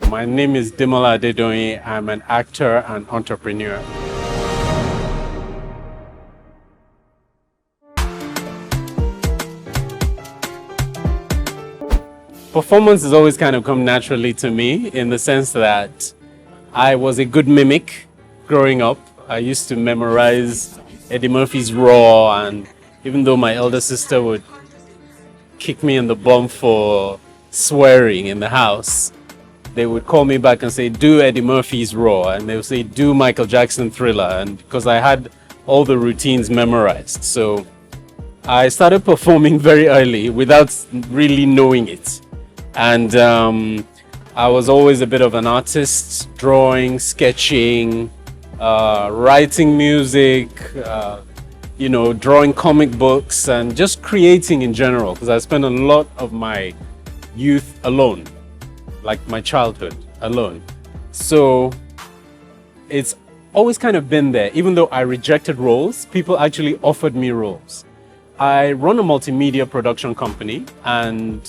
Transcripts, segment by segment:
My name is Demola Adedoyin. I'm an actor and entrepreneur. Performance has always kind of come naturally to me in the sense that I was a good mimic growing up. I used to memorize Eddie Murphy's Raw, and even though my elder sister would kick me in the bum for swearing in the house, they would call me back and say, do Eddie Murphy's Raw, and they would say, do Michael Jackson Thriller, and because I had all the routines memorized. So I started performing very early without really knowing it. And I was always a bit of an artist, drawing, sketching, writing music, drawing comic books, and just creating in general, because I spent a lot of my youth alone, like my childhood alone. So it's always kind of been there. Even though I rejected roles, people actually offered me roles. I run a multimedia production company, and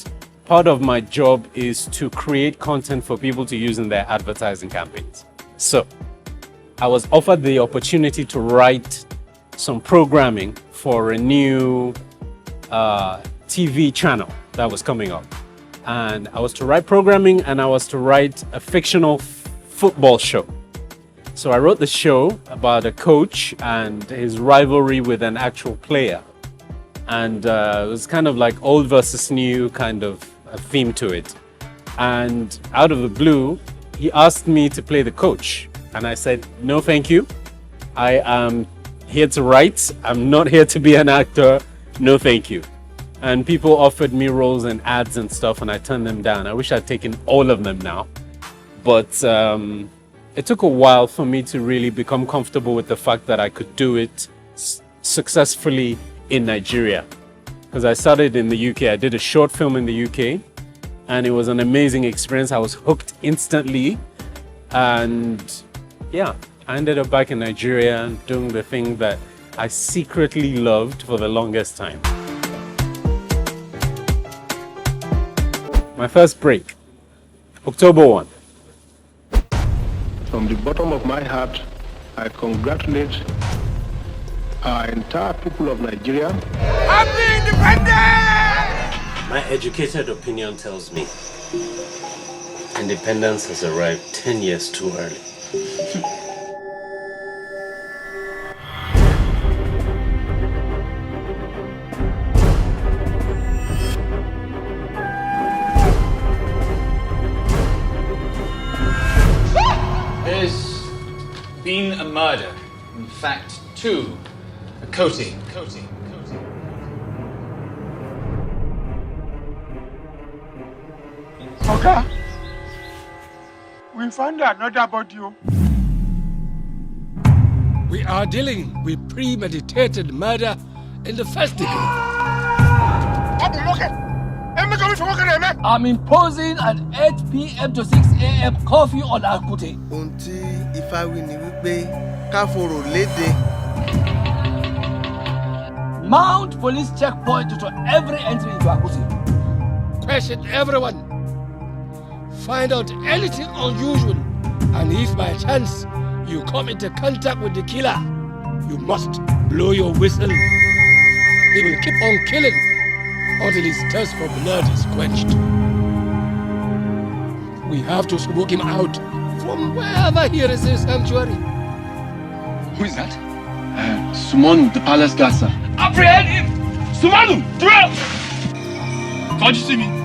part of my job is to create content for people to use in their advertising campaigns. So I was offered the opportunity to write some programming for a new TV channel that was coming up. And I was to write programming, and I was to write a fictional football show. So I wrote the show about a coach and his rivalry with an actual player. And it was kind of like old versus new kind of a theme to it. And out of the blue, he asked me to play the coach. And I said, no, thank you. I am here to write. I'm not here to be an actor. No, thank you. And people offered me roles in ads and stuff, and I turned them down. I wish I'd taken all of them now. But it took a while for me to really become comfortable with the fact that I could do it successfully in Nigeria. Because I started in the UK. I did a short film in the UK, and it was an amazing experience. I was hooked instantly. And yeah, I ended up back in Nigeria doing the thing that I secretly loved for the longest time. My first break, October 1. From the bottom of my heart, I congratulate our entire people of Nigeria. Happy Independence! My educated opinion tells me independence has arrived 10 years too early. There's been a murder. In fact, two. A coating. Okay. We found another body. We are dealing with premeditated murder in the first degree. I'm imposing an 8 p.m. to 6 a.m. curfew on Akute. Mount police checkpoint to every entry into Akute. Question everyone. Find out anything unusual, and if by chance you come into contact with the killer, you must blow your whistle. He will keep on killing until his thirst for blood is quenched. We have to smoke him out from wherever he receives sanctuary. Who is that? Sumonu, the palace guard, sir. Apprehend him! Sumanu! Throw! Can't you see me?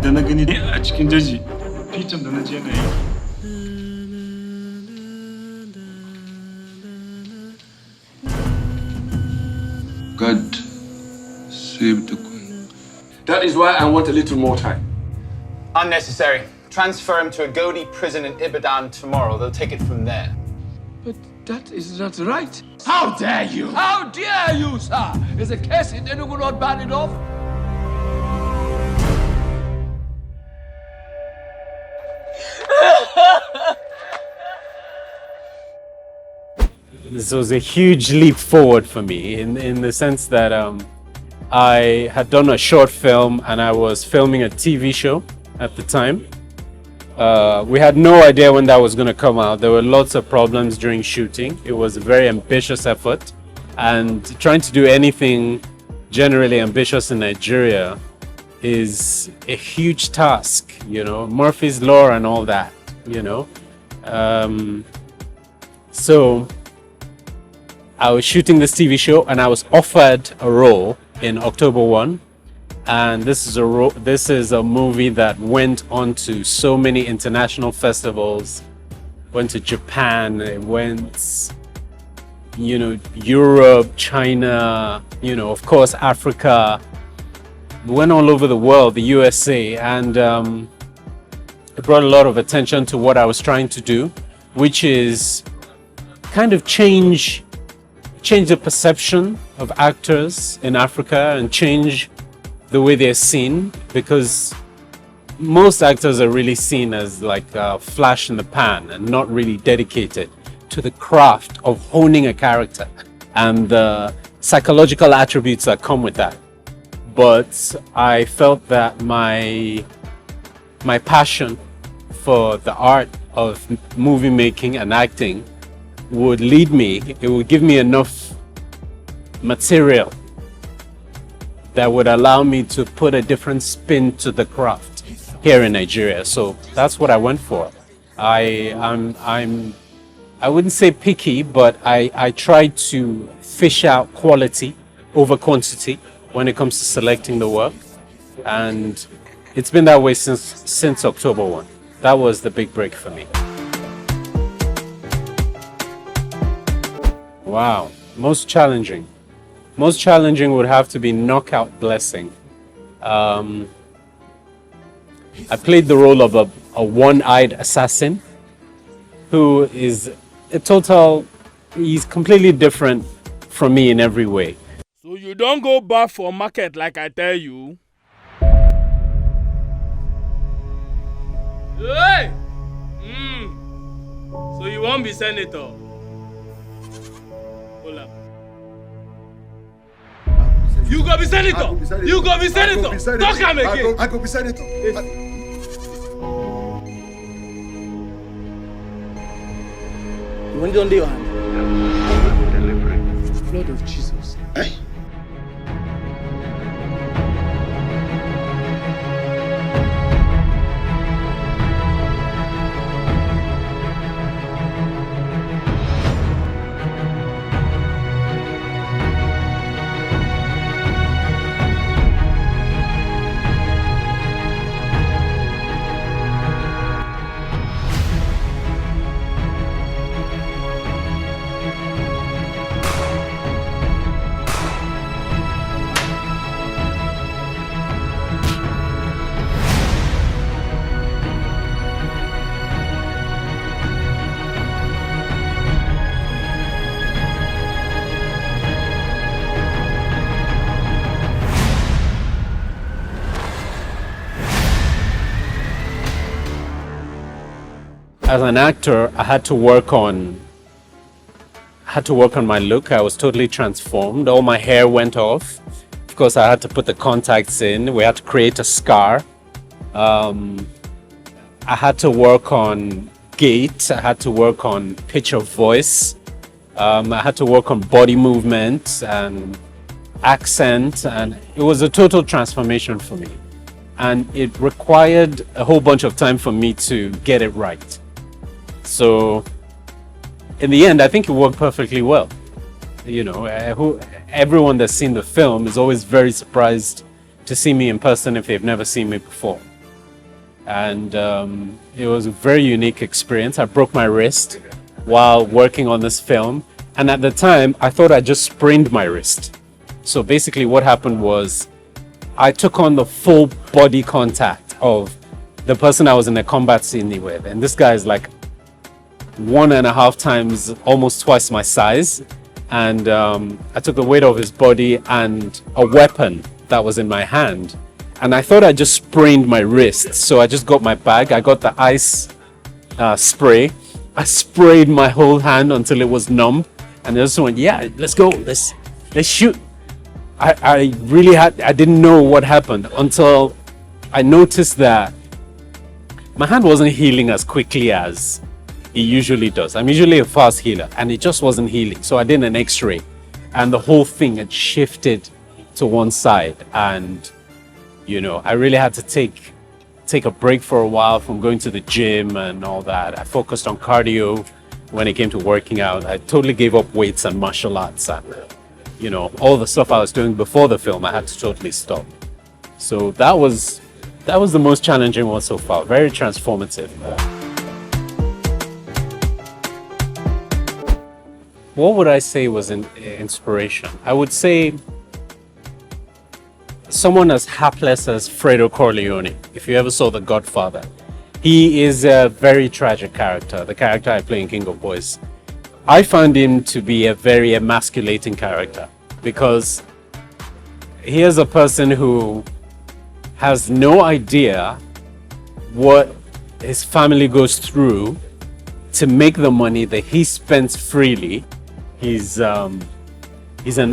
Da na gani dai a cikin daji, fitan da na je na yi. God save the queen. That is why I want a little more time. Unnecessary. Transfer him to a Godi prison in Ibadan tomorrow. They'll take it from there. But that is not right. How dare you! How dare you, sir? Is the case in Enugu not bad enough? this was a huge leap forward for me in the sense that I had done a short film and I was filming a TV show at the time. We had no idea when that was going to come out. There were lots of problems during shooting. It was a very ambitious effort, and trying to do anything generally ambitious in Nigeria is a huge task, you know, Murphy's Law and all that, you know. So I was shooting this TV show and I was offered a role in October 1. And this is a movie that went on to so many international festivals, went to Japan, it went, you know, Europe, China, you know, of course, Africa, went all over the world, the USA, and it brought a lot of attention to what I was trying to do, which is kind of change the perception of actors in Africa and change the way they're seen, because most actors are really seen as like a flash in the pan and not really dedicated to the craft of honing a character and the psychological attributes that come with that. But I felt that my passion for the art of movie making and acting would lead me, it would give me enough material that would allow me to put a different spin to the craft here in Nigeria. So that's what I went for. I wouldn't say picky, but I try to fish out quality over quantity when it comes to selecting the work. And it's been that way since October 1. That was the big break for me. Wow, most challenging. Most challenging would have to be Knockout Blessing. I played the role of a one-eyed assassin who is he's completely different from me in every way. So you don't go back for market like I tell you? Hey! So you won't be senator? Hold up. You go be senator. You go be senator. Don't come again. I go be senator. When don't your hand? Blood of Jesus. As an actor, I had to work on my look. I was totally transformed. All my hair went off. Of course, I had to put the contacts in. We had to create a scar. I had to work on gait. I had to work on pitch of voice. I had to work on body movement and accent, and it was a total transformation for me. And it required a whole bunch of time for me to get it right. So in the end, I think it worked perfectly well. You know, everyone that's seen the film is always very surprised to see me in person if they've never seen me before. And it was a very unique experience. I broke my wrist while working on this film. And at the time, I thought I just sprained my wrist. So basically what happened was I took on the full body contact of the person I was in a combat scene with. And this guy is like 1.5 times, almost twice my size. And I took the weight of his body and a weapon that was in my hand. And I thought I just sprained my wrist. So I just got my bag. I got the ice spray. I sprayed my whole hand until it was numb. And they just went, yeah, let's go, let's shoot. I didn't know what happened until I noticed that my hand wasn't healing as quickly as it usually does. I'm usually a fast healer, and it just wasn't healing. So I did an x-ray, and the whole thing had shifted to one side. And, you know, I really had to take a break for a while from going to the gym and all that. I focused on cardio when it came to working out. I totally gave up weights and martial arts, and, you know, all the stuff I was doing before the film, I had to totally stop. So that was the most challenging one so far. Very transformative. What would I say was an inspiration? I would say someone as hapless as Fredo Corleone. If you ever saw The Godfather, he is a very tragic character, the character I play in King of Boys. I found him to be a very emasculating character because he is a person who has no idea what his family goes through to make the money that he spends freely. He's an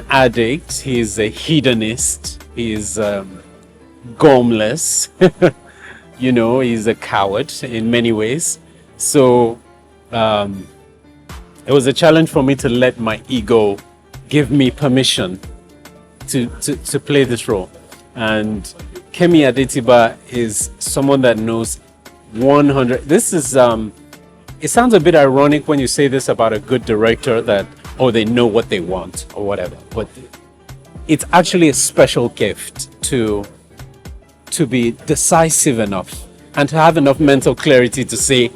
addict, he's a hedonist, he's gormless, you know, he's a coward in many ways. So it was a challenge for me to let my ego give me permission to play this role. And Kemi Adetiba is someone that knows 100. This is it sounds a bit ironic when you say this about a good director, that they know what they want or whatever, but it's actually a special gift to be decisive enough and to have enough mental clarity to say,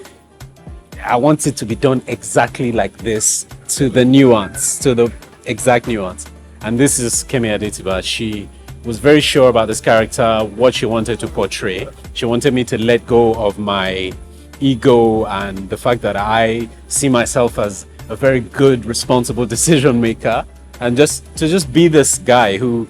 I want it to be done exactly like this, to the nuance, to the exact nuance. And this is Kemi Adetiba. She was very sure about this character, what she wanted to portray. She wanted me to let go of my ego and the fact that I see myself as a very good, responsible decision maker, and just be this guy who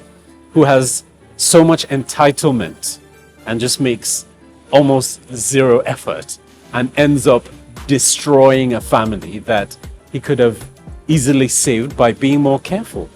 has so much entitlement and just makes almost zero effort and ends up destroying a family that he could have easily saved by being more careful.